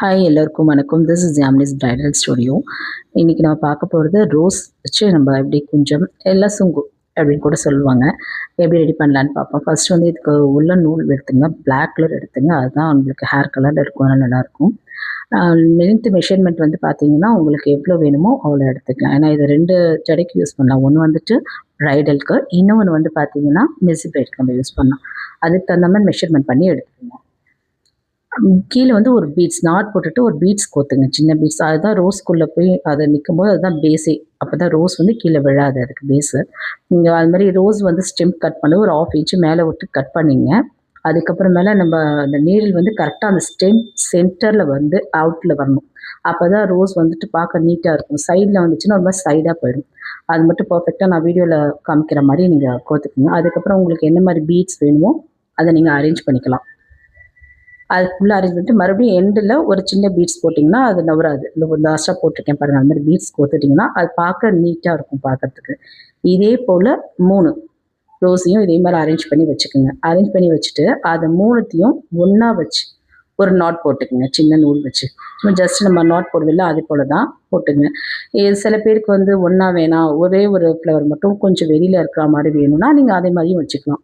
Hi எல்லோருக்கும் வணக்கம். This is ஜாம்னிஸ் பிரைடல் ஸ்டுடியோ. இன்றைக்கி நம்ம பார்க்க போகிறது ரோஸ் வச்சு நம்ம எப்படி கொஞ்சம் எல்லாம் சுங்கு அப்படின்னு கூட சொல்லுவாங்க. எப்படி ரெடி பண்ணலான்னு பார்ப்போம். ஃபர்ஸ்ட் வந்து இதுக்கு உள்ள நூல் எடுத்துங்க, பிளாக் கலர் எடுத்துங்க. அதுதான் உங்களுக்கு ஹேர் கலரில் இருக்கும், அதனால் நல்லாயிருக்கும். லென்த் மெஷர்மெண்ட் வந்து பார்த்தீங்கன்னா உங்களுக்கு எவ்வளோ வேணுமோ அவ்வளோ எடுத்துக்கலாம். ஏன்னா இது 2 ஜடைக்கு யூஸ் பண்ணலாம். ஒன்று வந்துட்டு ப்ரைடலுக்கு, இன்னொன்று வந்து பார்த்தீங்கன்னா மெஸ்ஸி பிரைடுக்கு நம்ம யூஸ் பண்ணலாம். அதுக்கு தகுந்த மாதிரி மெஷர்மெண்ட் பண்ணி எடுத்துக்கணும். கீழே வந்து ஒரு பீட்ஸ் நாட் போட்டுட்டு ஒரு பீட்ஸ் கோத்துங்க, சின்ன பீட்ஸ். அதுதான் ரோஸ்க்குள்ளே போய் அதை நிற்கும்போது அதுதான் பேஸே. அப்போ தான் ரோஸ் வந்து கீழே விழாது, அதுக்கு பேஸு. நீங்கள் அது மாதிரி ரோஸ் வந்து ஸ்டெம் கட் பண்ணி ஒரு 1/2 இன்ச்சு மேலே விட்டு கட் பண்ணிங்க. அதுக்கப்புறமேல நம்ம அந்த நீடில் வந்து கரெக்டாக அந்த ஸ்டெம் சென்டரில் வந்து அவுட்டில் வரணும். அப்போ தான் ரோஸ் வந்துட்டு பார்க்க நீட்டாக இருக்கும். சைடில் வந்துச்சுன்னா ஒரு மாதிரி சைடாக போயிடும். அது மட்டும் பர்ஃபெக்டாக நான் வீடியோவில் காமிக்கிற மாதிரி நீங்கள் கோத்துக்குங்க. அதுக்கப்புறம் உங்களுக்கு என்ன மாதிரி பீட்ஸ் வேணுமோ அதை நீங்கள் அரேஞ்ச் பண்ணிக்கலாம். அது ஃபுல்லாக அரேஞ்ச் பண்ணிட்டு மறுபடியும் எண்டில் ஒரு சின்ன பீட்ஸ் போட்டிங்கன்னா அது நவராது. இல்லை ஒரு லாஸ்ட்டாக போட்டிருக்கேன் பாருங்கள், அந்த மாதிரி பீட்ஸ் கோத்துட்டிங்கன்னா அது பார்க்க நீட்டாக இருக்கும் பார்க்கறதுக்கு. இதே போல் 3 ரோஸையும் இதே மாதிரி அரேஞ்ச் பண்ணி வச்சுக்கோங்க. அரேஞ்ச் பண்ணி வச்சுட்டு அதை 3த்தையும் ஒன்றா வச்சு ஒரு நாட் போட்டுக்குங்க, சின்ன நூல் வச்சு. சும்மா ஜஸ்ட் நம்ம நாட் போடுவில்ல, அது போல் தான் போட்டுங்க. இது சில பேருக்கு வந்து ஒன்றா வேணாம், ஒரே ஒரு ஃப்ளவர் மட்டும் கொஞ்சம் வெளியில் இருக்கிற மாதிரி வேணும்னா நீங்கள் அதே மாதிரியும் வச்சுக்கலாம்.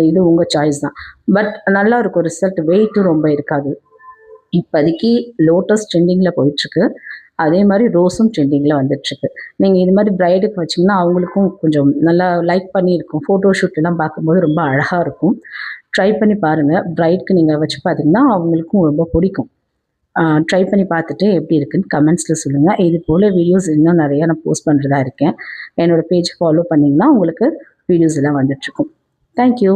இது உங்கள் சாய்ஸ் தான். பட் நல்லா இருக்கும் ரிசல்ட். வெயிட்டும் ரொம்ப இருக்காது. இப்போதைக்கு லோட்டஸ் ட்ரெண்டிங்கில் போயிட்டுருக்கு. அதே மாதிரி ரோஸும் ட்ரெண்டிங்கில் வந்துட்டுருக்கு. நீங்கள் இது மாதிரி ப்ரைடுக்கு வச்சிங்கன்னா அவங்களுக்கும் கொஞ்சம் நல்லா லைக் பண்ணியிருக்கும். ஃபோட்டோ ஷூட்லாம் பார்க்கும்போது ரொம்ப அழகாக இருக்கும். ட்ரை பண்ணி பாருங்கள். ப்ரைடுக்கு நீங்கள் வச்சு பார்த்தீங்கன்னா அவங்களுக்கும் ரொம்ப பிடிக்கும். ட்ரை பண்ணி பார்த்துட்டு எப்படி இருக்குன்னு கமெண்ட்ஸில் சொல்லுங்கள். இது போல் வீடியோஸ் இன்னும் நிறையா நான் போஸ்ட் பண்ணுறதா இருக்கேன். என்னோடய பேஜ் ஃபாலோ பண்ணிங்கன்னா உங்களுக்கு வீடியோஸ் எல்லாம் வந்துட்டுருக்கும். தேங்க்யூ.